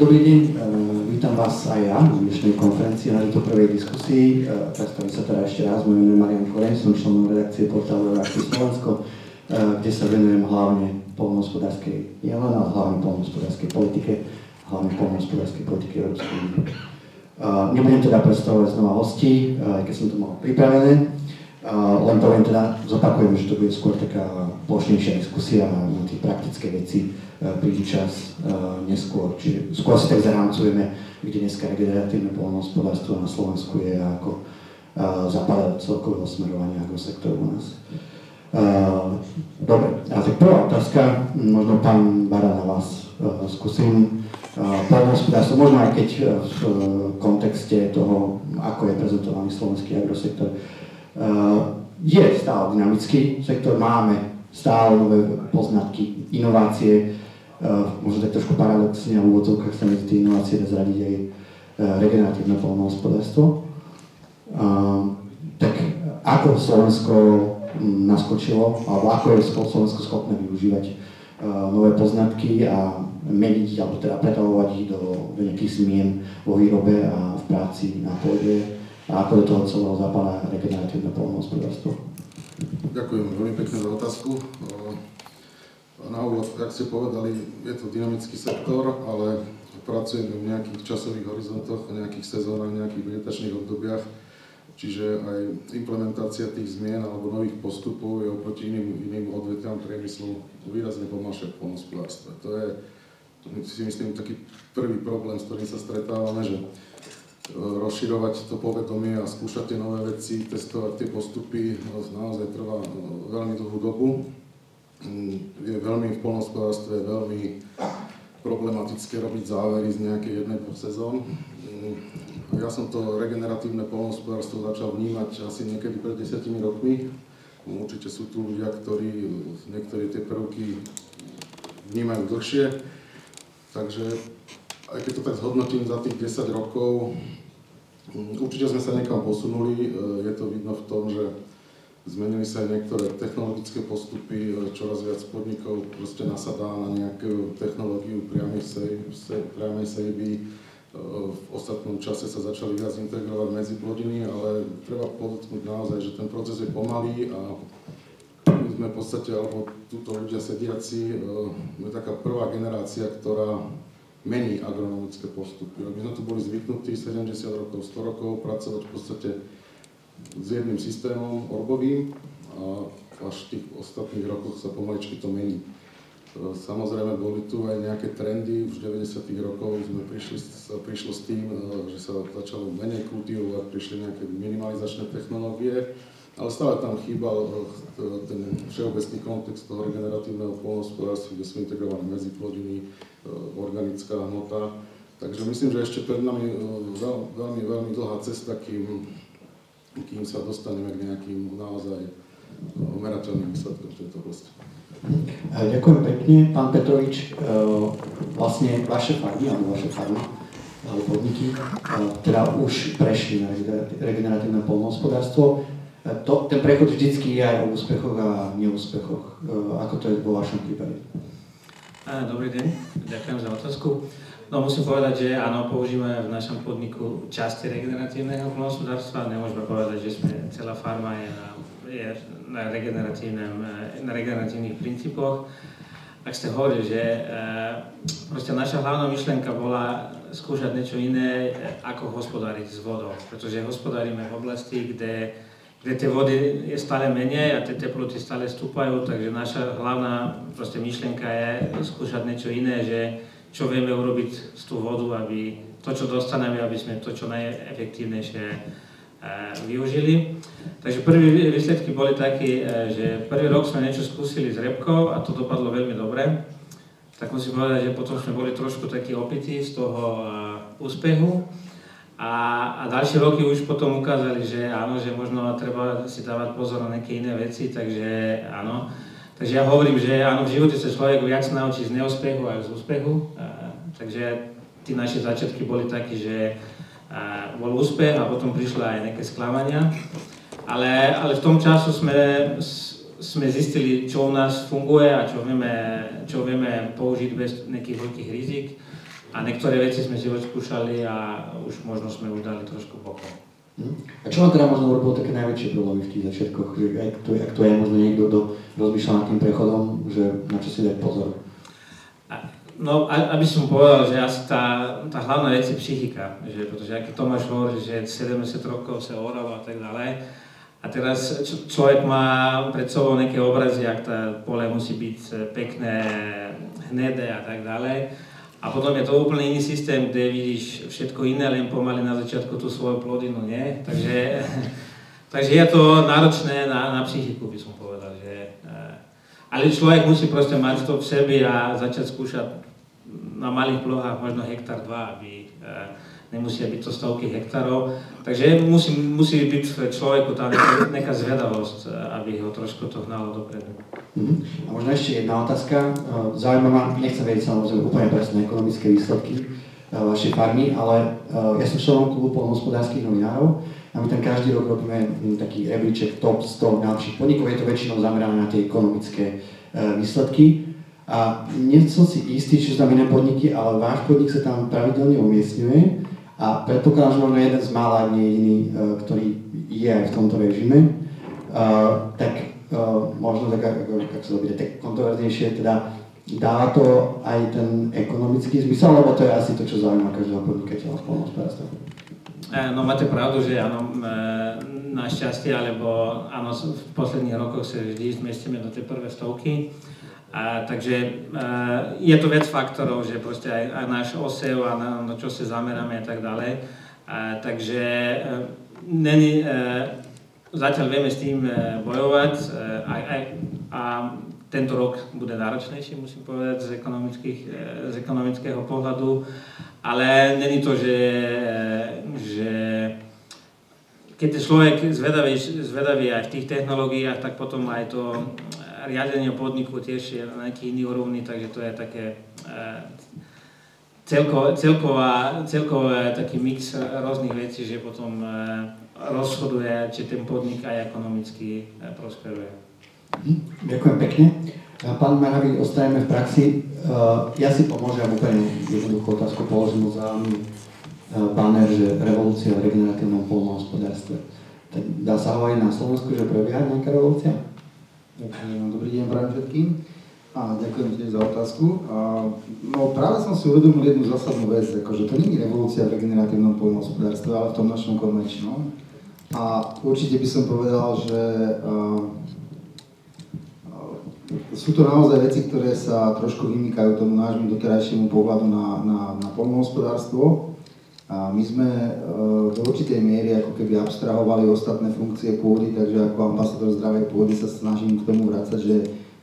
dobrý deň, vítam vás aj ja na dnešnej konferencii, na tejto prvej diskusii. Predstavím sa teda ešte raz, môj meno je Marián Koreň, som členom redakcie portálu Euractiv Slovensko, kde sa venujem hlavne poľnohospodárskej, nielen, ale hlavne poľnohospodárskej politike, hlavne poľnohospodárskej politike Európskej únie. Nebudem teda predstavovať znova hostí, aj keď som to mal pripravené. Len poviem teda, zopakujem, že to bude skôr taká plošnejšia diskusia na tie praktické veci, príde čas neskôr. Čiže skôr si tak zarámcujeme, kde dneska regeneratívne poľnohospodárstvo na Slovensku je a ako zapadá celkového smerovania agrosektoru u nás. Dobre, a tak prvá otázka, možno pán Bara na vás skúsim. Poľnohospodárstvo, možno aj keď v kontexte toho, ako je prezentovaný slovenský agrosektor, je stále dynamický sektor, máme stále nové poznatky, inovácie, možno tak trošku paradoxne a v úvodzovkách sa medzi tie inovácie dá zradiť aj regeneratívne poľnohospodárstvo. Tak ako Slovensko naskočilo, alebo ako je Slovensko schopné využívať nové poznatky a meniť, alebo teda pretavovať ich do nejakých zmien vo výrobe a v práci na pôde, a ako do toho celého zapadá regeneratívne poľnohospodárstvo? Ďakujem veľmi pekne za otázku. Na úvod, ak ste povedali, je to dynamický sektor, ale pracujeme v nejakých časových horizontoch, v nejakých sezónach, v nejakých vegetačných obdobiach, čiže aj implementácia tých zmien alebo nových postupov je oproti iným odvetviam priemyslu výrazne pomalšia v poľnohospodárstve. To je, si myslím, taký prvý problém, s ktorým sa stretávame, že rozširovať to povedomie a skúšať tie nové veci, testovať tie postupy naozaj trvá veľmi dlhú dobu. Je veľmi v poľnohospodárstve veľmi problematické robiť závery z nejakej jednej sezón. Ja som to regeneratívne poľnohospodárstvo začal vnímať asi niekedy pred 10 rokmi. Určite sú tu ľudia, ktorí niektoré tie prvky vnímajú dlhšie. Takže aj keď to tak zhodnotím za tých 10 rokov, určite sme sa niekam posunuli. Je to vidno v tom, že zmenili sa aj niektoré technologické postupy, čoraz viac podnikov proste nasadá na nejakú technológiu priamej sejby. V ostatnom čase sa začali viac integrovať medziplodiny, ale treba podotknúť naozaj, že ten proces je pomalý a my sme v podstate, alebo túto ľudia sediaci, sme taká prvá generácia, ktorá mení agronomické postupy. My sme tu boli zvyknutí 70 rokov, 100 rokov pracovať v podstate s jedným systémom orbovým a až v tých ostatných rokoch sa pomaličky to mení. Samozrejme, boli tu aj nejaké trendy, už v 90. rokov sme prišlo s tým, že sa začalo menej kultivovať, prišli nejaké minimalizačné technológie, ale stále tam chýbal ten všeobecný kontext toho regeneratívneho poľnohospodárstva, kde sú integrované medziplodiny, organická hmota. Takže myslím, že ešte pred nami veľmi dlhá cesta, kým sa dostaneme k nejakým naozaj merateľným výsledkom v tejto oblasti. Ďakujem pekne. Pán Petrovič, vlastne vaše farmy, alebo podniky, teda už prešli na regeneratívne poľnohospodárstvo. Ten prechod vždycky je aj o úspechoch a neúspechoch. Ako to je vo vašom prípade? Dobrý deň, ďakujem za otázku. No musím povedať, že áno, používame v našom podniku časti regeneratívneho poľnohospodárstva. Nemôžeme povedať, že celá farma je na regeneratívnych princípoch. Ak ste hovorili, že proste naša hlavná myšlienka bola skúšať niečo iné, ako hospodáriť s vodou. Pretože hospodárime v oblasti, kde tie vody je stále menej a tie teploty stále stúpajú, takže naša hlavná proste myšlienka je skúšať niečo iné, že čo vieme urobiť s tú vodu, aby to, čo dostaneme, aby sme to čo najefektívnejšie využili. Takže prvé výsledky boli také, že prvý rok sme niečo skúsili s repkou a to dopadlo veľmi dobre. Tak musím povedať, že potom sme boli trošku takí opití z toho úspechu. A ďalšie roky už potom ukázali, že áno, že možno treba si dávať pozor na nejaké iné veci, takže áno. Takže ja hovorím, že áno, v živote sa človek viac naučí z neúspechu aj z úspechu. Takže tí naše začiatky boli také, že bol úspech a potom prišla aj nejaké sklamania. Ale v tom času sme zistili, čo u nás funguje a čo vieme použiť bez nejakých veľkých rizik. A niektoré veci sme si odskúšali a už možno sme už dali trošku bokom. A čo vám teda možno urobilo také najväčšie problémy v tých začiatkoch? Ak to je možno niekto, kto rozmýšľa nad tým prechodom, že na čo si dať pozor? No, aby som povedal, že asi tá hlavná vec je psychika, že, pretože aký Tomáš hovorí, že 70 rokov sa oralo a tak ďalej. A teraz človek má pred sebou nejaké obrazy, ak tá pole musí byť pekné, hnedé a tak ďalej. A potom je to úplne iný systém, kde vidíš všetko iné, len pomaly na začiatku tú svoju plodinu, nie? Takže je to náročné na psychiku, by som povedal. Že, ale človek musí proste mať to v sebe a začať skúšať na malých plochách, možno hektar, 2, aby nemusia byť to stovky hektárov. Takže musí byť v človeku tá nejaká zvedavosť, aby ho trošku to hnalo dopredu. A možno ešte jedna otázka. Zaujímavá, nechcem vedieť samozrejme úplne presné ekonomické výsledky vašej farmy, ale ja som členom klubu poľnohospodárskych novinárov a my tam každý rok robíme taký rebríček top 100 najlepších podnikov. Je to väčšinou zamerané na tie ekonomické výsledky. A nie som si istý, či sú tam iné podniky, ale váš podnik sa tam pravidelne umiestňuje a predpokladám, že možno jeden z mála, nie jediný, ktorý je aj v tomto režime. Možno tak, ako sa to bude, tak kontroverznejšie, teda dáva to aj ten ekonomický zmysel, lebo to je asi to, čo zaujíma každého podnikateľa v poľnohospodárstve. No máte pravdu, že áno, našťastie, alebo áno, v posledných rokoch sa vždy zmestíme do tej prvé stovky. Takže je to vec faktorov, že proste aj náš osev a na čo sa zameráme a tak ďalej. Takže zatiaľ vieme s tým bojovať a tento rok bude náročnejší, musím povedať, z ekonomického pohľadu, ale není to, že keď je človek zvedavý aj v tých technológiách, tak potom aj to riadenie podniku tiež je na nejaký iný úrovni, takže to je také celková taký mix rôznych vecí, že potom rozhoduje, či ten podnik aj ekonomicky prosperuje. Ďakujem pekne. Pán Maravi, ostaneme v praxi. Ja si pomôžem úplne jednoduchú otázku, položím za vami banner, že revolúcia v regeneratívnom poľnohospodárstve. Dá sa hovoriť na Slovensku, že prebieha nejaká revolúcia? Dobrý deň prajem všetkým a ďakujem tiež za otázku. No práve som si uvedomil jednu zásadnú vec, akože to nie je revolúcia v regeneratívnom poľnohospodárstve, ale v tom našom konvenčnom. A určite by som povedal, že sú to naozaj veci, ktoré sa trošku vymýkajú tomu nášmu doterajšiemu pohľadu na poľnohospodárstvo. A my sme do určitej miery ako keby abstrahovali ostatné funkcie pôdy, takže ako ambasador zdravej pôdy sa snažím k tomu vracať, že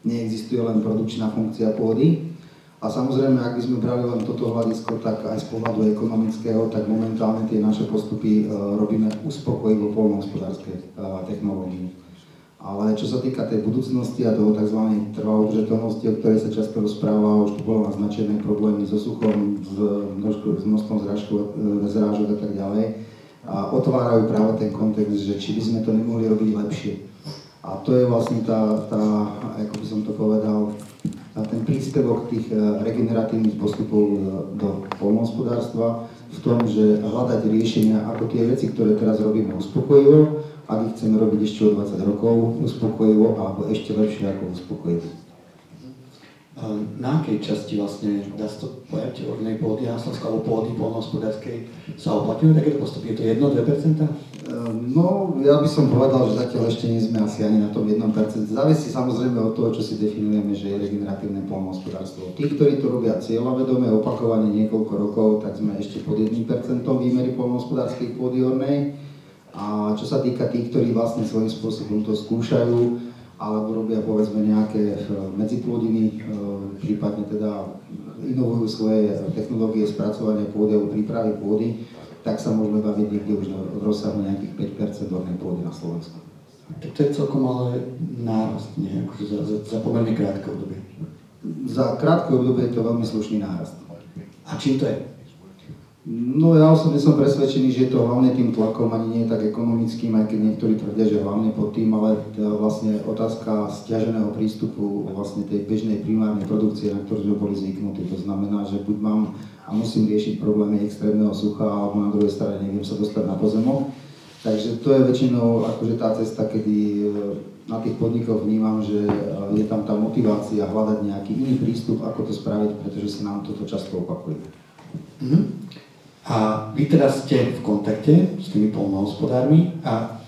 neexistuje len produkčná funkcia pôdy. A samozrejme, ak by sme brali len toto hľadisko, tak aj z pohľadu ekonomického, tak momentálne tie naše postupy robíme uspokojivo poľnohospodárskej technológii. Ale čo sa týka tej budúcnosti a toho tzv. Trvalej udržateľnosti, o ktorej sa často rozpráva, už tu bolo naznačené problémy so suchom, s množstvom zrážok a tak ďalej. A otvárajú práve ten kontext, že či by sme to nemohli robiť lepšie. A to je vlastne ako by som to povedal, ten príspevok tých regeneratívnych postupov do poľnohospodárstva v tom, že hľadať riešenia, ako tie veci, ktoré teraz robíme uspokojivo, ak ich chceme robiť ešte o 20 rokov uspokojivo, alebo ešte lepšie ako uspokojivo. Na akej časti vlastne, dá sa to povedať, ornej pôdy na Slovensku alebo pôdy poľnohospodárskej sa uplatňujú takéto postupy? Je to 1-2%? No, ja by som povedal, že zatiaľ ešte nie sme asi ani na tom 1%. Závisí samozrejme od toho, čo si definujeme, že je regeneratívne poľnohospodárstvo. Tí, ktorí to robia cieľavedome, opakovane niekoľko rokov, tak sme ešte pod 1% výmery poľnohospodárskej pôdy ornej. A čo sa týka tých, ktorí vlastne svojím spôsobom to skúšajú, alebo robia povedzme nejaké medzipôdiny, prípadne teda inovujú svoje technológie spracovania pôdy alebo prípravy pôdy, tak sa môžeme baviť niekde už v rozsahu nejakých 5% ornej pôdy na Slovensku. To je celkom ale nárast, nie? Akože za pomerne krátke obdobie. Za krátke obdobie je to veľmi slušný nárast. A čím to je? No ja osobne som presvedčený, že je to hlavne tým tlakom, ani nie tak ekonomickým, aj keď niektorí tvrdia, že hlavne pod tým, ale vlastne otázka stiaženého prístupu vlastne tej bežnej primárnej produkcie, na ktorú sme boli zvyknutí. To znamená, že buď mám a musím riešiť problémy extrémneho sucha, alebo na druhej strane neviem sa dostať na pozemok. Takže to je väčšinou akože tá cesta, kedy na tých podnikoch vnímam, že je tam tá motivácia hľadať nejaký iný prístup, ako to spraviť, pretože sa nám toto často opakuje. A vy teraz ste v kontakte s tými poľnohospodármi a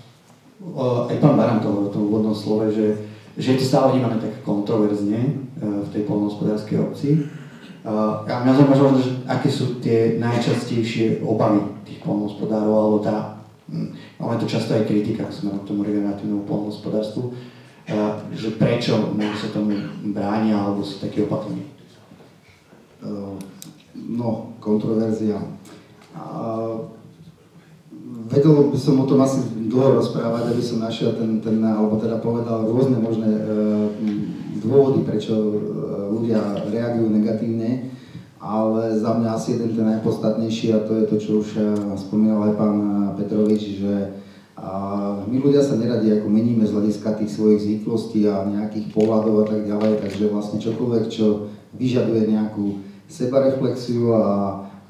aj pán Baran to hovoril v tom úvodnom slove, že je to stále vnímané tak kontroverzne v tej poľnohospodárskej obci. A mňa zaujíma, že aké sú tie najčastejšie obavy tých poľnohospodárov, alebo máme to často aj kritika smerom k tomu regeneratívnemu poľnohospodárstvu, že prečo sa tomu bránia alebo sú takí opatrní. No, kontroverzia. Vedel by som o tom asi dlho rozprávať, aby som našiel alebo teda povedal rôzne možné dôvody, prečo ľudia reagujú negatívne, ale za mňa asi jeden ten najpodstatnejší, a to je to, čo už spomínal aj pán Petrovič, že my ľudia sa neradi ako meníme z hľadiska tých svojich zvyklostí a nejakých pohľadov a tak ďalej, takže vlastne čokoľvek, čo vyžaduje nejakú sebareflexiu a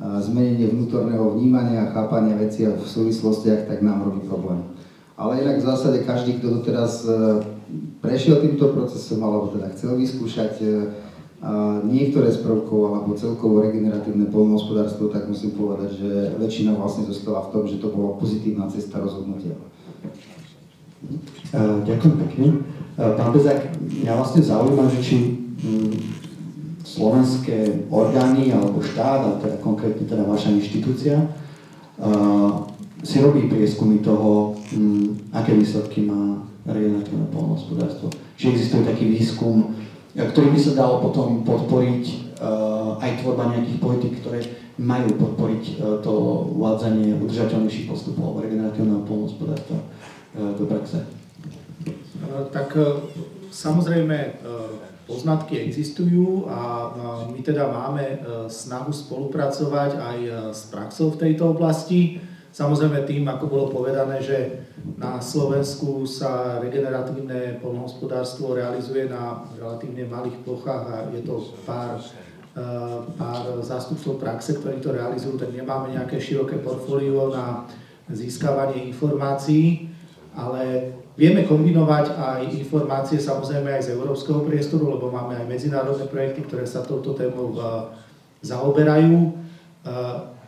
zmenenie vnútorného vnímania a chápania veci v súvislostiach, tak nám robí problém. Ale inak v zásade každý, kto doteraz prešiel týmto procesom, alebo teda chcel vyskúšať niektoré z prvkov alebo celkovo regeneratívne poľnohospodárstvo, tak musím povedať, že väčšina vlastne zostala v tom, že to bola pozitívna cesta rozhodnutia. Ďakujem pekne. Pán Bezák, mňa vlastne zaujíma, že či slovenské orgány alebo štát, ale teda konkrétne teda vaša inštitúcia, si robí prieskumy toho, aké výsledky má regeneratívne poľnohospodárstvo. Či existuje taký výskum, ktorý by sa dalo potom podporiť aj tvorba nejakých politik, ktoré majú podporiť to uvádzanie udržateľnejších postupov regeneratívneho poľnohospodárstva do praxe. Tak samozrejme poznatky existujú a my teda máme snahu spolupracovať aj s praxou v tejto oblasti. Samozrejme tým, ako bolo povedané, že na Slovensku sa regeneratívne poľnohospodárstvo realizuje na relatívne malých plochách a je to pár zástupcov praxe, ktorí to realizujú, tak nemáme nejaké široké portfólio na získavanie informácií, ale vieme kombinovať aj informácie samozrejme aj z európskeho priestoru, lebo máme aj medzinárodné projekty, ktoré sa touto témou zaoberajú.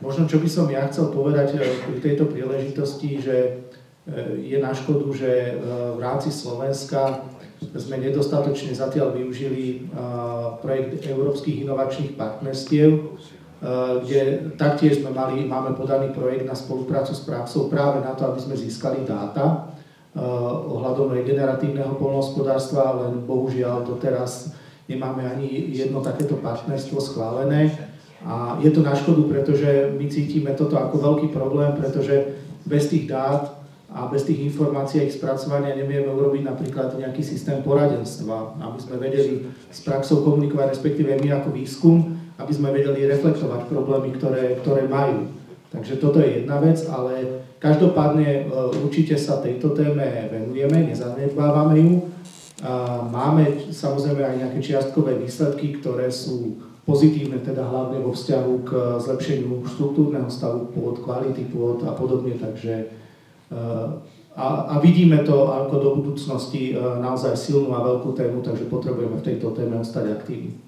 Možno, čo by som ja chcel povedať pri tejto príležitosti, že je na škodu, že v rámci Slovenska sme nedostatočne zatiaľ využili projekt Európskych inovačných partnerstiev, kde taktiež máme podaný projekt na spoluprácu s praxou práve na to, aby sme získali dáta ohľadom regeneratívneho poľnohospodárstva, len bohužiaľ doteraz nemáme ani jedno takéto partnerstvo schválené. A je to na škodu, pretože my cítime toto ako veľký problém, pretože bez tých dát a bez tých informácií a ich spracovania nevieme urobiť napríklad nejaký systém poradenstva, aby sme vedeli s praxou komunikovať, respektíve my ako výskum, aby sme vedeli reflektovať problémy, ktoré majú. Takže toto je jedna vec, ale každopádne určite sa tejto téme venujeme, nezanedbávame ju. Máme samozrejme aj nejaké čiastkové výsledky, ktoré sú pozitívne, teda hlavne vo vzťahu k zlepšeniu štruktúrneho stavu pôd, kvality pôd a podobne, takže a vidíme to ako do budúcnosti naozaj silnú a veľkú tému, takže potrebujeme v tejto téme ostať aktívni.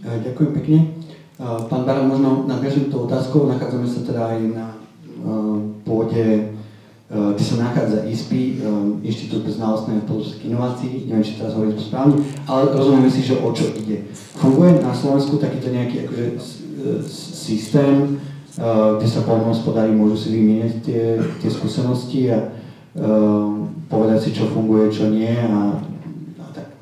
Ďakujem pekne. Pán Baran, možno nadviažem tú otázkou, nachádzame sa teda aj na pôde, kde sa nachádza ISPI, Inštitút pre znalostné a spoločenské inovácií, neviem, či teraz hovorím správne, ale rozumieme si, že o čo ide. Funguje na Slovensku takýto nejaký akože systém, kde sa poľnohospodári môžu si vymieňať tie skúsenosti a povedať si, čo funguje, čo nie a tak.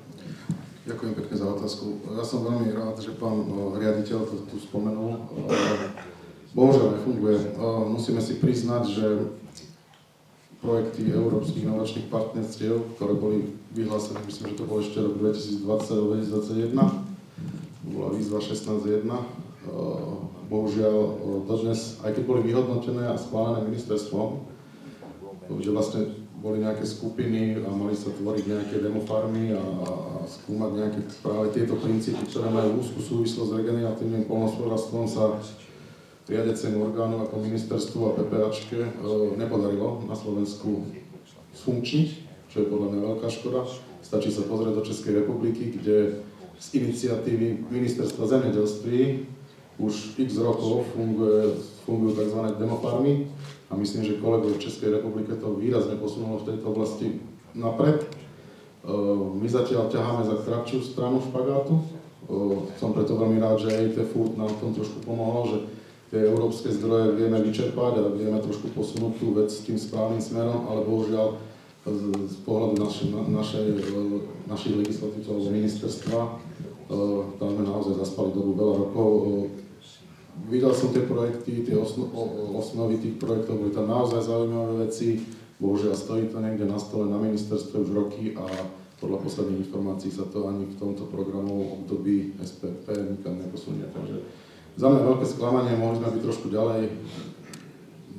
Ďakujem pekne za otázku. Ja som veľmi rád, že pán riaditeľ to tu spomenul. Bohužiaľ nefunguje. Musíme si priznať, že projekty Európskych inovačných partnerstiev, ktoré boli vyhlásené, myslím, že to bolo ešte rok 2020 alebo 2021, bola výzva 16.1, bohužiaľ dodnes, aj keď boli vyhodnotené a schválené ministerstvom, že vlastne boli nejaké skupiny a mali sa tvoriť nejaké demofarmy a skúmať nejaké práve tieto princípy, ktoré majú úzkú súvislosť s regeneratívnym poľnohospodárstvom, sa riadiacemu orgánu ako ministerstvu a PPAčke nepodarilo na Slovensku sfunkčniť, čo je podľa mňa veľká škoda. Stačí sa pozrieť do Českej republiky, kde z iniciatívy Ministerstva zemedelství už x rokov fungujú tzv. Demofarmy a myslím, že kolegov v Českej republike to výrazne posunulo v tejto oblasti napred. My zatiaľ ťaháme za kratšiu stranu špagátu. Som preto veľmi rád, že EIT Food nám v tom trošku pomohlo, že tie európske zdroje vieme vyčerpať a vieme trošku posunúť tú vec tým správnym smerom, ale bohužiaľ z pohľadu našich legislatívcov alebo ministerstva tam sme naozaj zaspali dobu veľa rokov. Videl som tie projekty, tie osnovy tých projektov, boli tam naozaj zaujímavé veci. Bohužiaľ stojí to niekde na stole na ministerstve už roky a podľa posledných informácií sa to ani v tomto programovom období SPP nikam neposunie. Takže za mňa veľké sklamanie, mohli sme byť trošku ďalej,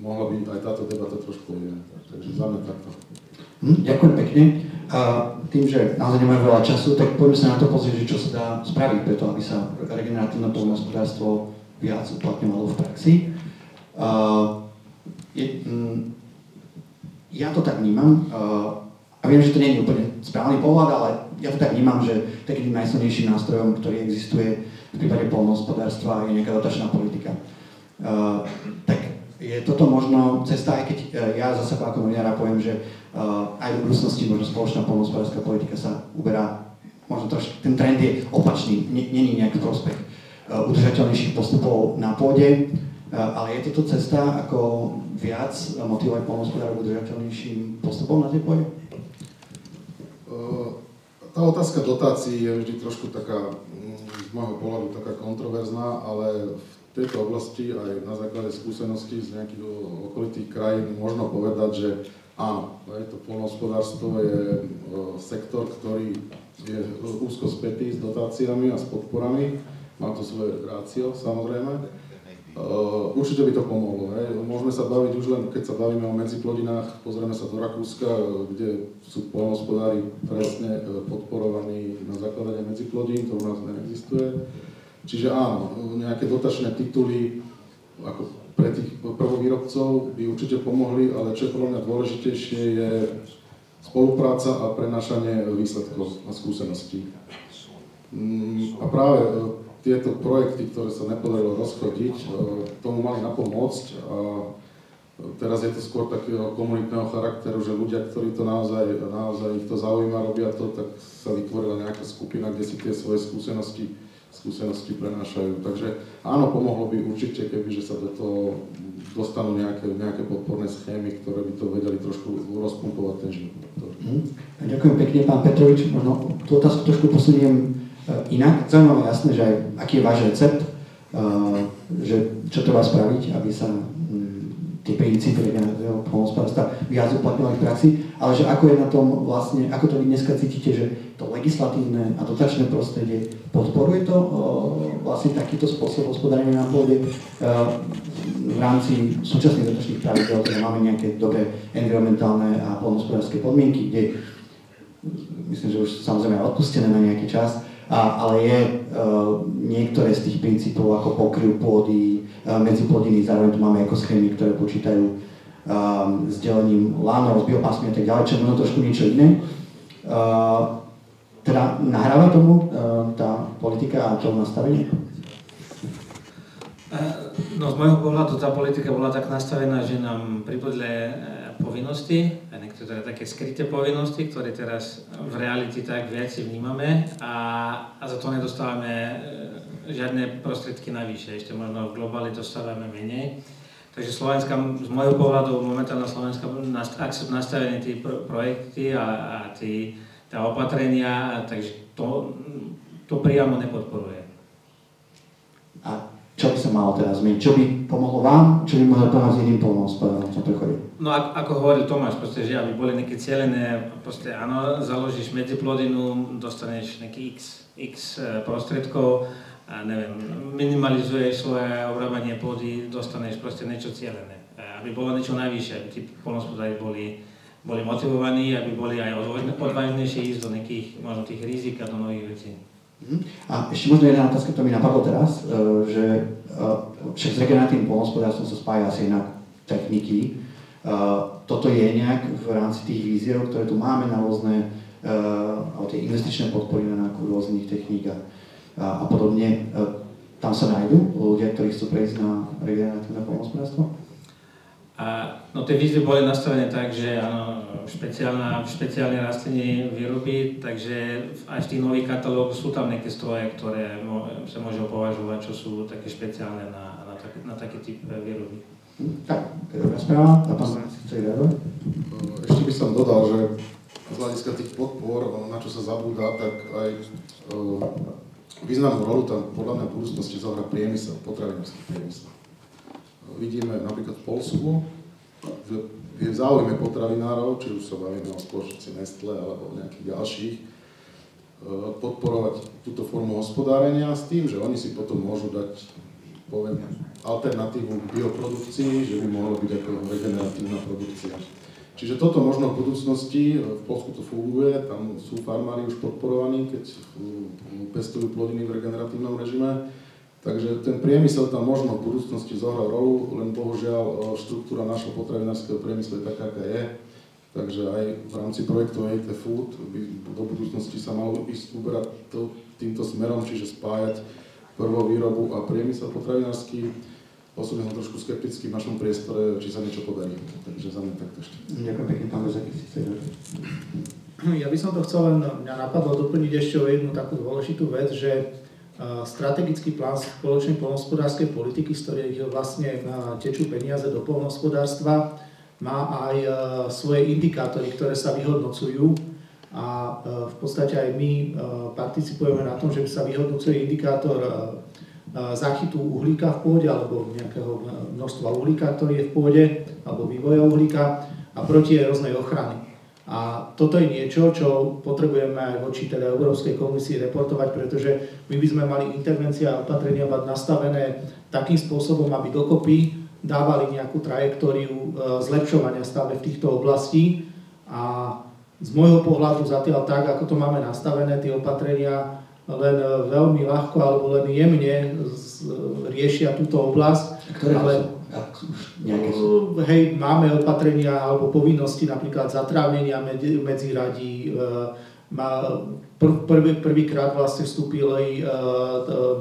mohla byť aj táto debata trošku iná. Takže za mňa takto. Ďakujem pekne. Tým, že naozaj nemáme veľa času, tak poďme sa na to pozrieť, čo sa dá spraviť preto, aby sa regeneratívne poľnohospodárstvo viac uplatňovalo v praxi. Ja to tak vnímam, a viem, že to nie je úplne správny pohľad, ale ja to tak vnímam, že takým najsilnejším nástrojom, ktorý existuje v prípade poľnohospodárstva, je nejaká dotačná politika. Tak je toto možno cesta, aj keď ja za seba ako novinára poviem, že aj v budúcnosti možno spoločná poľnohospodárska politika sa uberá, možno trošku, ten trend je opačný, není nejak v prospech udržateľnejších postupov na pôde, ale je toto cesta, ako viac motivovať poľnohospodárov udržateľnejším postupom na tej pôde? Tá otázka dotácií je vždy trošku taká, z môjho pohľadu taká kontroverzná, ale v tejto oblasti aj na základe skúseností z nejakých okolitých krajín možno povedať, že áno, to poľnohospodárstvo je sektor, ktorý je úzko spätý s dotáciami a s podporami. Má to svoje rácio, samozrejme. Určite by to pomohlo. Môžeme sa baviť už len, keď sa bavíme o medziplodinách, pozrieme sa do Rakúska, kde sú poľnohospodári presne podporovaní na základe medziplodín, to u nás neexistuje. Čiže áno, nejaké dotačné tituly ako pre tých prvovýrobcov by určite pomohli, ale čo je podľa mňa dôležitejšie je spolupráca a prenášanie výsledkov a skúseností. A práve tieto projekty, ktoré sa nepodarilo rozchodiť, tomu mali napomôcť a teraz je to skôr takého komunitného charakteru, že ľudia, ktorí to naozaj ich to zaujíma, robia to, tak sa vytvorila nejaká skupina, kde si tie svoje skúsenosti prenášajú. Takže áno, pomohlo by určite, kebyže sa do toho dostanú nejaké podporné schémy, ktoré by to vedeli trošku rozpumpovať ten život. Ďakujem pekne, pán Petrovič. Možno tú otázku trošku posuniem inak. Zaujímavé jasné, že aj aký je váš recept, že čo treba spraviť, aby sa tie princípy regeneratívneho poľnohospodárstva viac uplatňovali v praxi, ale že ako je na tom vlastne, ako to vy dneska cítite, že to legislatívne a dotačné prostredie podporuje to vlastne takýto spôsob hospodárenia na pôde v rámci súčasných dotačných pravidel, teda máme nejaké dobré environmentálne a poľnohospodárske podmienky, kde myslím, že už samozrejme je odpustené na nejaký čas, ale je niektoré z tých princípov ako pokryv pôdy, medziplodiny, zároveň tu máme ekoschémy, ktoré počítajú s delením lánov, s biopásmi a tak ďalej, čo je možno trošku niečo iné. Teda nahráva tomu tá politika a to nastavenie? No z môjho pohľadu tá politika bola tak nastavená, že nám pribudli povinnosti, aj niektoré také skryté povinnosti, ktoré teraz v realite tak viac vnímame a za to nedostávame žiadne prostriedky navyše, ešte možno v globále dostávame menej. Takže Slovenska, z môjho pohľadu, momentálne Slovenska, ak sú nastavené tie projekty a tá opatrenia, takže to priamo nepodporuje. A čo by sa malo teraz zmeniť? Čo by pomohlo vám? Čo by mohlo pomôcť iným poľnohospodárom v tom prechode? No ako hovoril Tomáš, proste, že aby boli nejaké cielené, proste áno, založíš medziplodinu, dostaneš nejaký x prostriedkov, neviem, minimalizuješ svoje obrábanie pôdy, dostaneš proste niečo cielené. Aby bolo niečo najvyššie, aby tí poľnohospodári boli motivovaní, aby boli aj odvážnejšie ísť do nejakých, možno tých rizik a do nových vecí. A ešte možno jedna otázka, to mi napadlo teraz, že však s regeneratívnym poľnohospodárstvom sa spája asi inak techniky. Toto je nejak v rámci tých víziev, ktoré tu máme na rôzne tie investičné podpory na nákup rôznych techník a podobne. Tam sa nájdú ľudia, ktorí chcú prejsť na regeneratívne poľnohospodárstvo? No tie výzvy boli nastavené tak, že áno, špeciálne rastliny výroby, takže aj v tých nových katalógoch sú tam nejaké stroje, ktoré sa môžu považovať, čo sú také špeciálne na taký typ výroby. Tak, je dobrá správa. A pán chce reagovať? Ešte by som dodal, že z hľadiska tých podpor, na čo sa zabúda, tak aj významnú rolu tam podľa mňa v budúcnosti zohrá priemysel, potravinársky priemysel. Vidíme napríklad v Poľsku, že je v záujme potravinárov, či už sa bavíme o spoločnosti Nestlé alebo nejakých ďalších, podporovať túto formu hospodárenia s tým, že oni si potom môžu dať, poviem, alternatívu k bioprodukcii, že by mohla byť ako regeneratívna produkcia. Čiže toto možno v budúcnosti, v Poľsku to funguje, tam sú farmári už podporovaní, keď pestujú plodiny v regeneratívnom režime. Takže ten priemysel tam možno v budúcnosti zohrá rolu, len bohužiaľ štruktúra našho potravinárskeho priemyslu je taká, aká je. Takže aj v rámci projektu AT Food by do budúcnosti sa malo uberať týmto smerom, čiže spájať prvovýrobu a priemysel potravinársky. Osobne som trošku skeptický v našom priestore, či sa niečo podarí. Takže za mňa takto ešte. Ďakujem pekne, pán Bezaký. Ja by som to chcel len, mňa napadlo doplniť ešte o jednu takú dôležitú vec, že strategický plán spoločnej poľnohospodárskej politiky, z ktorých vlastne tečú peniaze do poľnohospodárstva, má aj svoje indikátory, ktoré sa vyhodnocujú a v podstate aj my participujeme na tom, že sa vyhodnocuje indikátor záchytu uhlíka v pôde alebo nejakého množstva uhlíka, ktorý je v pôde, alebo vývoja uhlíka a protieroznej ochrany. A toto je niečo, čo potrebujeme aj voči teda Európskej komisii reportovať, pretože my by sme mali intervencie a opatrenia mať nastavené takým spôsobom, aby dokopy dávali nejakú trajektóriu zlepšovania stále v týchto oblastí. A z môjho pohľadu zatiaľ tak, ako to máme nastavené, tie opatrenia len veľmi ľahko alebo len jemne riešia túto oblasť. Ktoré ale hej, máme opatrenia alebo povinnosti napríklad zatrávnenia medziradí. Prvýkrát vlastne vstúpili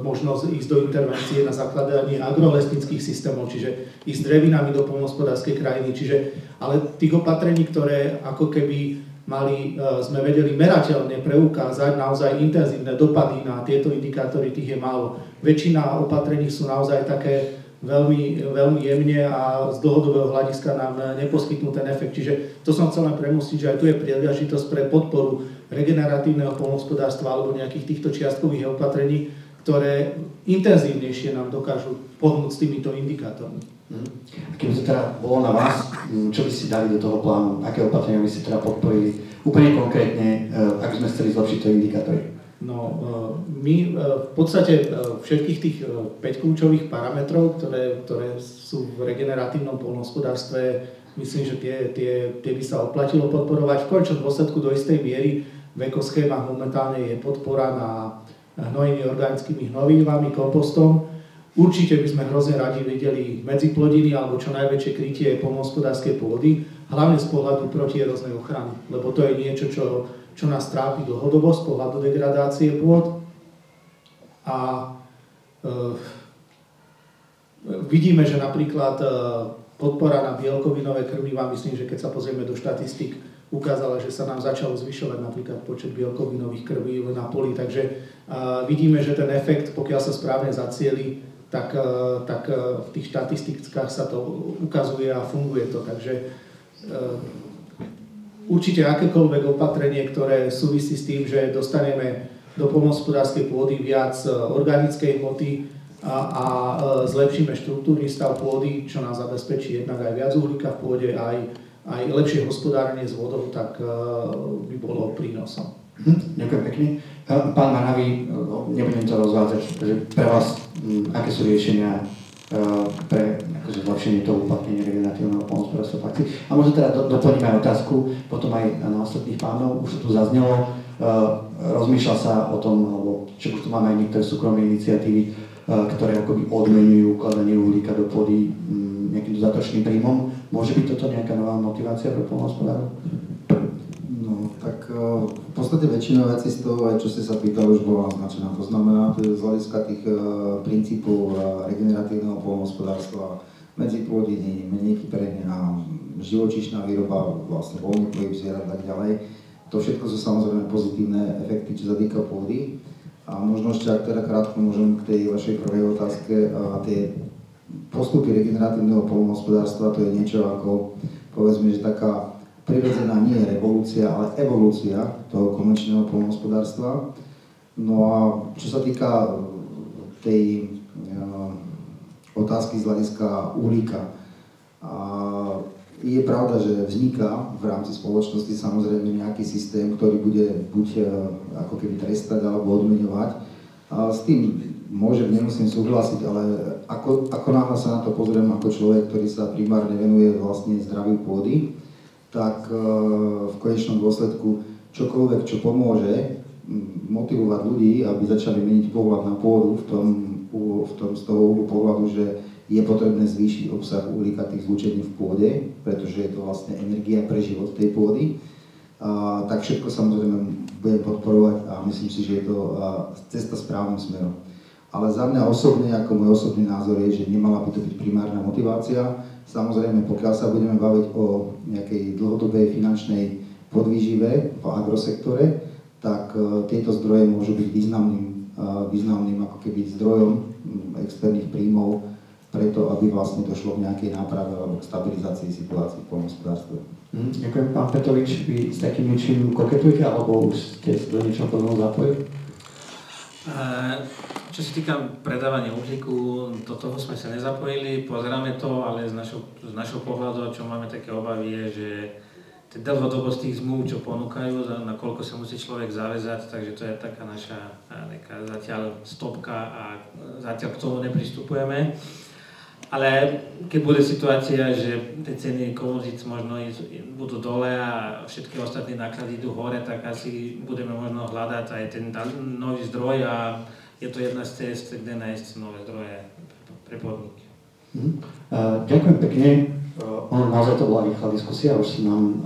možnosť ísť do intervencie na zakladanie agrolesnických systémov, čiže ísť s drevinami do poľnohospodárskej krajiny. Ale tých opatrení, ktoré ako keby sme vedeli merateľne preukázať naozaj intenzívne dopady na tieto indikátory, tých je málo. Väčšina opatrení sú naozaj také veľmi, veľmi jemne a z dlhodobého hľadiska nám neposkytnú ten efekt. Čiže to som chcel len premostiť, že aj tu je príležitosť pre podporu regeneratívneho poľnohospodárstva alebo nejakých týchto čiastkových opatrení, ktoré intenzívnejšie nám dokážu pohnúť s týmito indikátormi. Keby to teda bolo na vás, čo by ste dali do toho plánu? Aké opatrenia by ste teda podporili? Úplne konkrétne, ak sme chceli zlepšiť tie indikátory. No, my v podstate všetkých tých 5 kľúčových parametrov, ktoré sú v regeneratívnom poľnohospodárstve, myslím, že tie by sa oplatilo podporovať. V konečnom dôsledku do istej miery v ekoschémach momentálne je podpora na hnojenie organickými hnojivami, kompostom. Určite by sme hrozne radi videli medziplodiny alebo čo najväčšie krytie poľnohospodárskej pôdy, hlavne z pohľadu protieroznej ochrany, lebo to je niečo, čo nás trápi dlhodobo z pohľadu degradácie pôd. A vidíme, že napríklad podpora na bielkovinové krmivá, myslím, že keď sa pozrieme do štatistík, ukázala, že sa nám začalo zvyšovať napríklad počet bielkovinových krvív na poli, takže vidíme, že ten efekt, pokiaľ sa správne zacieli, tak v tých štatistikách sa to ukazuje a funguje to. Takže určite akékoľvek opatrenie, ktoré súvisí s tým, že dostaneme do poľnohospodárskej pôdy viac organickej hmoty a zlepšíme štruktúrny stav pôdy, čo nás zabezpečí jednak aj viac uhlíka v pôde, aj lepšie hospodárenie s vodou, tak by bolo prínosom. Ďakujem pekne. Pán Manavi, nebudem to rozvádzať, že pre vás, aké sú riešenia pre akože zlepšenie toho uplatnenia regeneratívneho poľnohospodárstva v praxi. A možno teda doplníme aj otázku, potom aj na ostatných pánov, už to tu zaznelo, rozmýšľa sa o tom, alebo či už tu máme aj niektoré súkromné iniciatívy, ktoré akoby odmenujú ukladanie uhlíka do pôdy nejakým dodatočným príjmom. Môže byť toto nejaká nová motivácia pre poľnohospodárov? No, tak v podstate väčšina vecí z toho, aj čo ste sa pýtali, už bola naznačená. To znamená, z hľadiska tých princípov regeneratívneho poľnohospodárstva, medzipôdiny, menej kyperenia, živočíšna výroba, vlastne voľný pohyb zvierat a tak ďalej. To všetko sú samozrejme pozitívne efekty, čo sa týka pôdy. A možno ešte, ak teda krátko môžem k tej vašej prvej otázke, tie postupy regeneratívneho poľnohospodárstva, to je niečo ako, povedzme, že taká prirodzená nie je revolúcia, ale evolúcia toho konvenčného poľnohospodárstva. No a čo sa týka tej otázky z hľadiska uhlíka, je pravda, že vzniká v rámci spoločnosti samozrejme nejaký systém, ktorý bude buď ako keby trestať alebo odmeňovať. A s tým nemusím súhlasiť, ale ako náhle sa na to pozriem ako človek, ktorý sa primárne venuje vlastne zdraviu pôdy, tak v konečnom dôsledku čokoľvek, čo pomôže motivovať ľudí, aby začali meniť pohľad na pôdu z toho uhlu pohľadu, že je potrebné zvýšiť obsah uhlíka tých zlúčení v pôde, pretože je to vlastne energia pre život tej pôdy. Tak všetko samozrejme budem podporovať a myslím si, že je to cesta správnym smerom. Ale za mňa osobne, ako môj osobný názor je, že nemala by to byť primárna motivácia. Samozrejme, pokiaľ sa budeme baviť o nejakej dlhodobej finančnej podvýžive v agrosektore, tak tieto zdroje môžu byť významným ako keby zdrojom externých príjmov preto, aby vlastne došlo k nejakej náprave alebo k stabilizácii situácií v poľnohospodárstve. Ďakujem. Pán Petrovič, vy s takým niečím koketujete, alebo už ste do niečoho podobného zapojili? Čo sa týka predávania uhlíku, do toho sme sa nezapojili, pozeráme to, ale z našho pohľadu, čo máme také obavy, je, že dlhodobosť tých zmluv, čo ponúkajú, nakoľko sa musí človek zaväzať, takže to je taká naša zatiaľ stopka a zatiaľ k tomu nepristupujeme. Ale keď bude situácia, že tie ceny komodít možno budú dole a všetky ostatné náklady idú hore, tak asi budeme možno hľadať aj ten nový zdroj a je to jedna z cest, kde nájsť nové zdroje pre podniky. Ďakujem pekne. Ono naozaj to bola rýchla diskusia, už si nám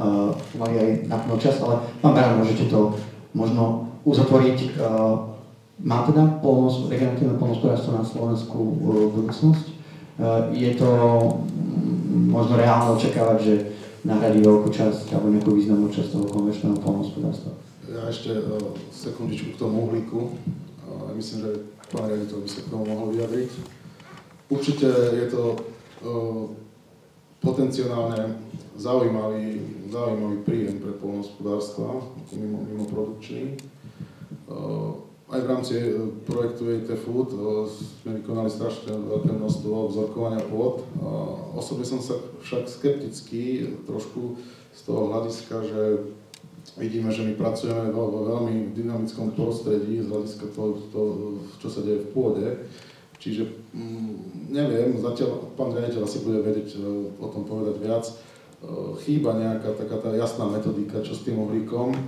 mali aj napnúť čas, ale pán Beran, môžete to možno uzatvoriť. Má teda regeneratívne poľnohospodárstvo na Slovensku budúcnosť? Je to možno reálne očakávať, že nahradí veľkú časť alebo nejakú významnú časť toho konvenčného poľnohospodárstva? Ja ešte sekundičku k tomu uhlíku. Myslím, že pán riaditeľ by sa k tomu mohol vyjadriť. Určite je to potenciálne zaujímavý príjem pre poľnohospodárstva, mimo produkčný. Aj v rámci projektu EIT Food sme vykonali strašne veľké množstvo vzorkovania pôd. Osobne som sa však skeptický trošku z toho hľadiska, že vidíme, že my pracujeme vo veľmi dynamickom prostredí z hľadiska toho, čo sa deje v pôde. Čiže neviem, zatiaľ pán riaditeľ asi bude vedieť o tom povedať viac. Chýba nejaká taká tá jasná metodika, čo s tým uhlíkom.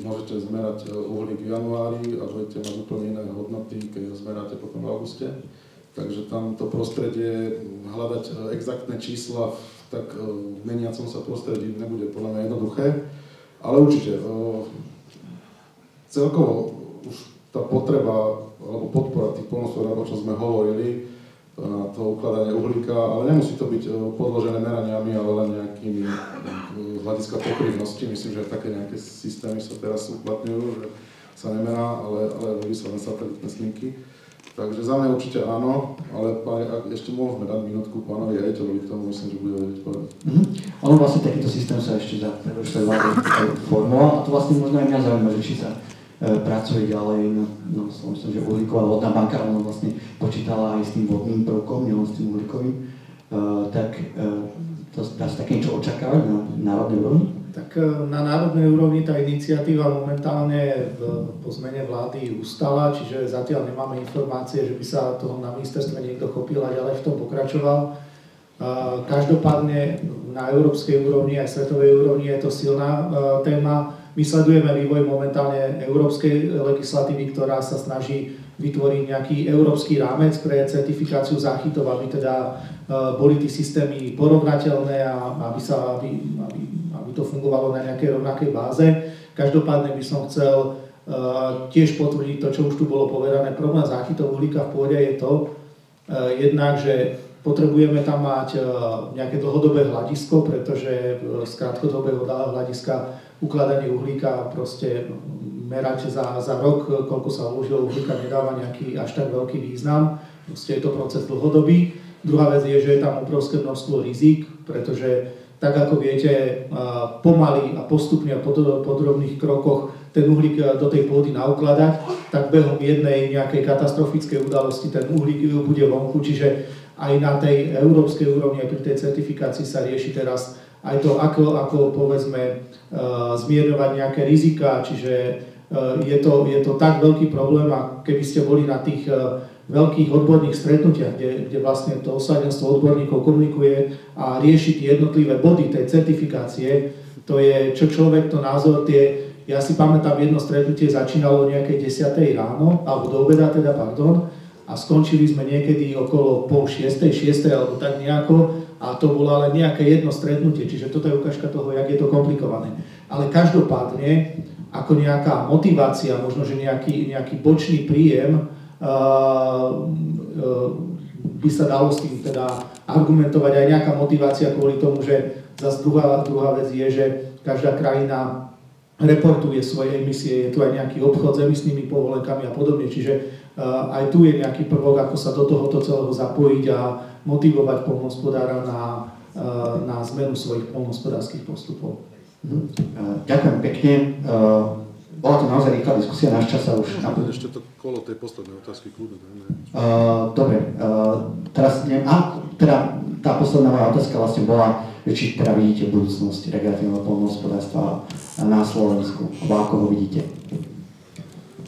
Môžete zmerať uhlík v januári a budete mať úplne iné hodnoty, keď ho zmeráte potom v auguste. Takže tam to prostredie, hľadať exaktné čísla v tak meniacom sa prostredí nebude podľa mňa jednoduché. Ale určite, celkovo už tá potreba alebo podpora tých poľnohospodárov, čo sme hovorili, na to ukladanie uhlíka, ale nemusí to byť podložené meraniami, ale len nejakými z hľadiska pokryvnosti. Myslím, že také nejaké systémy sa teraz uplatňujú, že sa nemerá, ale robí sa len satelitné snímky. Takže za mňa určite áno, ale ak ešte môžeme dať minútku pánovi riaditeľovi, k tomu myslím, že bude vedieť povedať. Ono vlastne takýto systém sa ešte za predošlej vlády formoval a to vlastne možno aj mňa zaujíma, že či sa pracuje ďalej na myslím, že uhlíková vodná banka, ona vlastne počítala aj s tým vodným prvkom, nielen s tým uhlíkovým, tak dá sa také niečo očakávať na národnej úrovni? Tak Tak na národnej úrovni tá iniciatíva momentálne po zmene vlády ustala, čiže zatiaľ nemáme informácie, že by sa toho na ministerstve niekto chopil a ďalej v tom pokračoval. Každopádne na európskej úrovni aj svetovej úrovni je to silná téma. My sledujeme vývoj momentálne európskej legislatívy, ktorá sa snaží vytvoriť nejaký európsky rámec pre certifikáciu záchytov, aby teda boli tie systémy porovnateľné a aby to fungovalo na nejakej rovnakej báze. Každopádne by som chcel tiež potvrdiť to, čo už tu bolo povedané. Problém záchytov uhlíka v pôde je to, jednak, že potrebujeme tam mať nejaké dlhodobé hľadisko, pretože z krátkodobého hľadiska ukladanie uhlíka proste merať za rok, koľko sa uložilo uhlíka, nedáva nejaký až tak veľký význam. Proste je to proces dlhodobý. Druhá vec je, že je tam obrovské množstvo rizik, pretože tak ako viete, pomaly a postupne a po drobných krokoch ten uhlík do tej pôdy naukladať, tak behom jednej nejakej katastrofickej udalosti ten uhlík bude vonku, čiže aj na tej európskej úrovni, aj pri tej certifikácii sa rieši teraz aj to, ako povedzme, zmierňovať nejaké rizika, čiže je to tak veľký problém, a keby ste boli na tých veľkých odborných stretnutiach, kde vlastne to osadenstvo odborníkov komunikuje a rieši tie jednotlivé body tej certifikácie, to je, čo človek to názor, ja si pamätám, jedno stretnutie začínalo o nejakej 10. ráno, alebo do obeda teda, pardon, a skončili sme niekedy okolo 5:30, 6:00 alebo tak nejako, a to bolo ale nejaké jedno stretnutie, čiže toto je ukážka toho, jak je to komplikované. Ale každopádne, ako nejaká motivácia, možno, že nejaký bočný príjem, by sa dalo s tým teda argumentovať aj nejaká motivácia kvôli tomu, že zase druhá vec je, že každá krajina reportuje svoje emisie, je tu aj nejaký obchod s emisnými povolenkami a podobne, čiže aj tu je nejaký prvok, ako sa do tohoto celého zapojiť a motivovať poľnohospodára na zmenu svojich poľnohospodárskych postupov. Ďakujem pekne. Bola to naozaj rýchla diskusia, náš čas sa už... Ešte to kolo tej poslednej otázky kľúbe. Dobre, teraz neviem, teda tá posledná moja otázka vlastne bola, či teda vidíte v budúcnosti regeneratívneho poľnohospodárstva na Slovensku, alebo ako ho vidíte?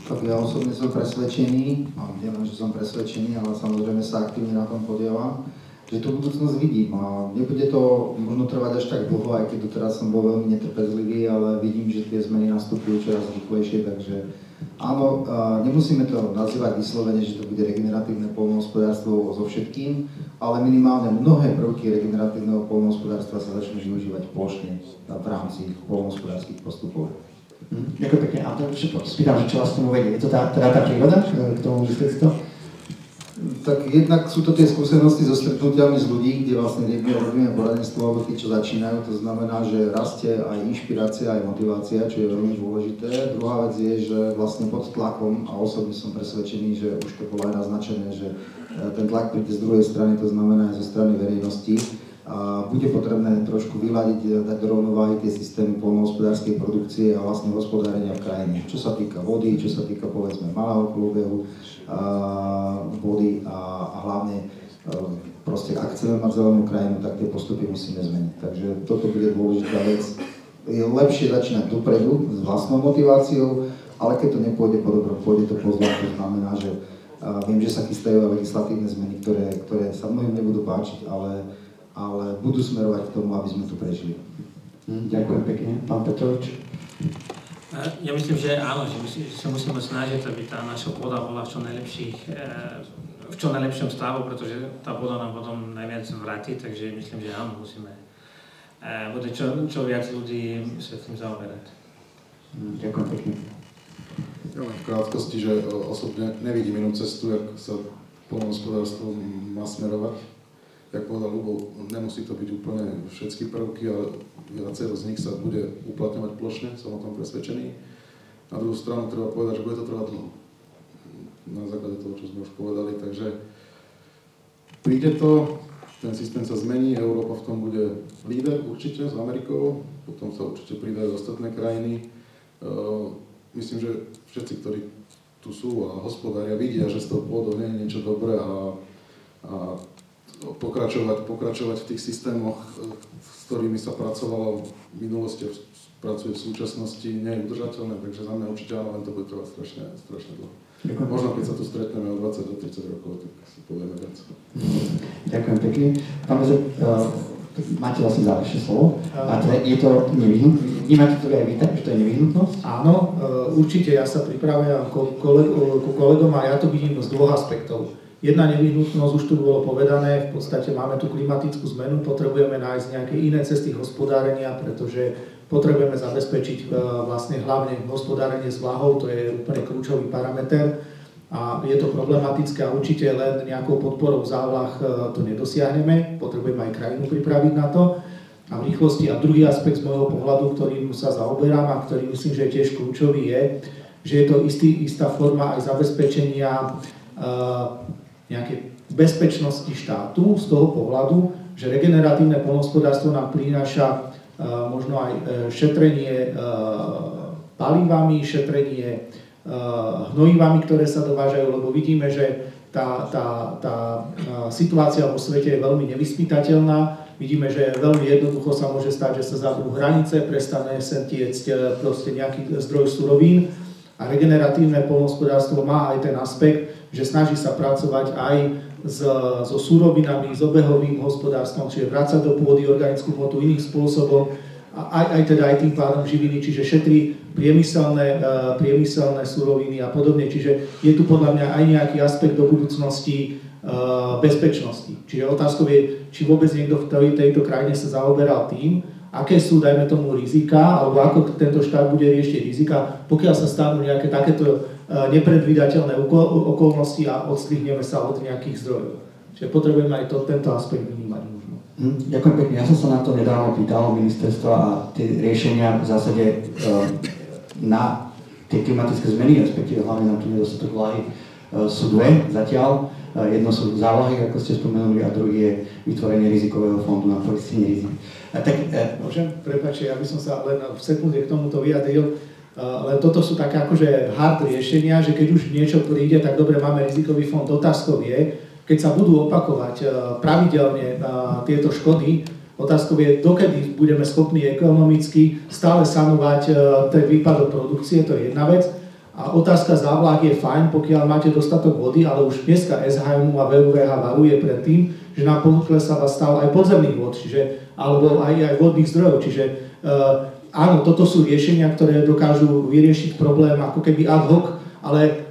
Tak ja osobne som presvedčený, a nielen, že som presvedčený, ale samozrejme sa aktívne na tom podielam, že tú budúcnosť vidím a nebude to možno trvať až tak dlho, aj keď doteraz som bol veľmi netrpezlivý, ale vidím, že tie zmeny nastupujú čoraz rýchlejšie, takže áno, nemusíme to nazývať vyslovene, že to bude regeneratívne poľnohospodárstvo so všetkým, ale minimálne mnohé prvky regeneratívneho poľnohospodárstva sa začnú využívať plošne v rámci poľnohospodárskych postupov. Ďakujem pekne. A to spýtam, že čo vás tomu vedie? Je to teda tá príroda k tomu myslíte to? Tak jednak sú to tie skúsenosti so stretnutiami s ľudí, kde vlastne robíme poradenstvo alebo tí, čo začínajú. To znamená, že rastie aj inšpirácia, aj motivácia, čo je veľmi dôležité. Druhá vec je, že vlastne pod tlakom, a osobne som presvedčený, že už to bolo aj naznačené, že ten tlak príde z druhej strany, to znamená aj zo strany verejnosti. A bude potrebné trošku vyladiť, dať do rovnováhy tie systémy poľnohospodárskej produkcie a vlastne hospodárenia v krajine. Čo sa týka vody, čo sa týka povedzme malého kolobehu vody a hlavne proste ak chceme mať zelenú krajinu, tak tie postupy musíme zmeniť. Takže toto bude dôležitá vec. Je lepšie začínať dopredu s vlastnou motiváciou, ale keď to nepôjde po dobrom, pôjde to po zlom, to znamená, že viem, že sa chystajú aj legislatívne zmeny, ktoré sa mnohým nebudú páčiť, ale budú smerovať k tomu, aby sme tu prežili. Ďakujem pekne. Pán Petrovič? Ja myslím, že áno, že sa musíme snažiť, aby tá naša pôda bola v čo najlepšom stavu, pretože tá pôda nám potom najviac vráti, takže myslím, že áno, musíme bude čo viac ľudí sa tým zaoberať. Ďakujem pekne. Ja len v krátkosti, že osobne nevidím inú cestu, jak sa poľnohospodárstvo má smerovať. Jak povedal Ľubo, nemusí to byť úplne všetky prvky, ale viacero z nich sa bude uplatňovať plošne, som o tom presvedčený. Na druhú stranu treba povedať, že bude to trvať dlho. Na základe toho, čo sme už povedali, takže príde to, ten systém sa zmení, Európa v tom bude líder určite s Amerikou, potom sa určite pridajú ostatné krajiny. Myslím, že všetci, ktorí tu sú a hospodária, vidia, že z toho pôdu nie je niečo dobré a pokračovať v tých systémoch, s ktorými sa pracovalo v minulosti, pracuje v súčasnosti, nie je udržateľné, takže za mňa určite áno, len to bude trvať strašne dlho. Ďakujem. Možno keď sa tu stretneme o 20 do 30 rokov, tak si povieme viac. Ďakujem pekne. Pán Bezek, máte vlastne záverečné slovo. A teda je to nevyhnutné? Vnímate to aj vy tak, že to je nevyhnutnosť? Áno, určite ja sa pripravujem ku kolegom a ja to vidím z dvoch aspektov. Jedna nevyhnutnosť, už tu bolo povedané, v podstate máme tu klimatickú zmenu, potrebujeme nájsť nejaké iné cesty hospodárenia, pretože potrebujeme zabezpečiť vlastne hlavne hospodárenie s vláhou, to je úplne kľúčový parameter a je to problematické a určite len nejakou podporou závlah to nedosiahneme, potrebujeme aj krajinu pripraviť na to a v rýchlosti. A druhý aspekt z môjho pohľadu, ktorým sa zaoberám a ktorý myslím, že je tiež kľúčový, je, že je to istá forma aj zabezpečenia nejakej bezpečnosti štátu z toho pohľadu, že regeneratívne poľnohospodárstvo nám prináša možno aj šetrenie palivami, šetrenie hnojivami, ktoré sa dovážajú, lebo vidíme, že tá situácia vo svete je veľmi nevyspytateľná. Vidíme, že veľmi jednoducho sa môže stať, že sa zavrú hranice, prestane sa tiecť proste nejaký zdroj surovín a regeneratívne poľnohospodárstvo má aj ten aspekt, že snaží sa pracovať aj so súrovinami, s obehovým hospodárstvom, čiže vrácať do pôdy organickú hmotu iným spôsobom, aj tým pádom živiny, čiže šetrí priemyselné súroviny a podobne. Čiže je tu podľa mňa aj nejaký aspekt do budúcnosti bezpečnosti. Čiže otázkou je, či vôbec niekto v tejto krajine sa zaoberal tým, aké sú, dajme tomu, rizika, alebo ako tento štát bude riešiť rizika, pokiaľ sa stanú nejaké takéto nepredvídateľné okolnosti a odstrihneme sa od nejakých zdrojov. Čiže potrebujeme aj tento aspekt vnímať možno. Ďakujem pekne. Ja som sa na to nedávno pýtal ministerstva a tie riešenia v zásade na tie klimatické zmeny, respektíve hlavne na tú nedostatok vláhy, sú dve zatiaľ. Jedno sú závlahy, ako ste spomenuli, a druhý je vytvorenie rizikového fondu na poistenie rizik. Môžem? Prepáčte, ja by som sa len v sekunde k tomuto vyjadril. Len toto sú také akože hard riešenia, že keď už niečo príde, tak dobre, máme rizikový fond. Otázkou je, keď sa budú opakovať pravidelne tieto škody, otázkou je, dokedy budeme schopní ekonomicky stále sanovať ten výpadok produkcie, to je jedna vec. A otázka závlah je fajn, pokiaľ máte dostatok vody, ale už dneska SHM a VUVH varuje pred tým, že nám poklesá stav aj podzemných vod, alebo aj vodných zdrojov. Čiže áno, toto sú riešenia, ktoré dokážu vyriešiť problém ako keby ad hoc, ale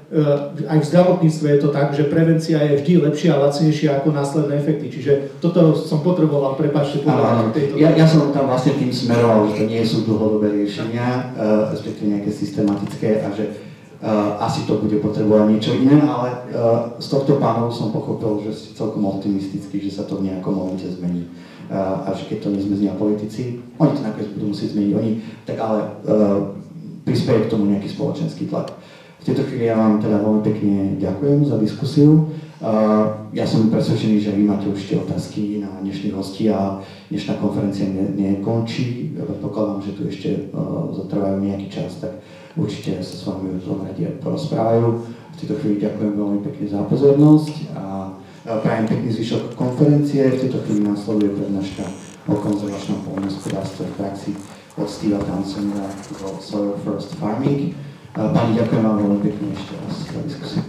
aj v zdravotníctve je to tak, že prevencia je vždy lepšia a lacnejšia ako následné efekty. Čiže toto som potreboval, prepáčte, povedať tejto... Ja som tam vlastne tým smeroval, že to nie sú dlhodobé riešenia, respektíve nejaké systematické a že asi to bude potrebovať niečo iné, ale z tohto pánov som pochopil, že ste celkom optimistický, že sa to v nejakom momente zmení. A že keď to nezmenia politici, oni to nakoniec budú musieť zmeniť, tak ale prispieje k tomu nejaký spoločenský tlak. V tejto chvíli ja vám teda veľmi pekne ďakujem za diskusiu. Ja som presvedčený, že vy máte určite otázky na dnešných hostí a dnešná konferencia nekončí. Predpokladám, že tu ešte zatrvajú nejaký čas, tak určite sa s vami v tom rade porozprávajú. V tejto chvíli ďakujem veľmi pekne za pozornosť a prajem pekný zvyšok konferencie. V tejto chvíli následuje prednáška o konzervačnom poľnohospodárstve v praxi od Steva Townsenda zo Soil First Farming. Pani, ďakujem vám veľmi pekne ešte raz za diskusiu.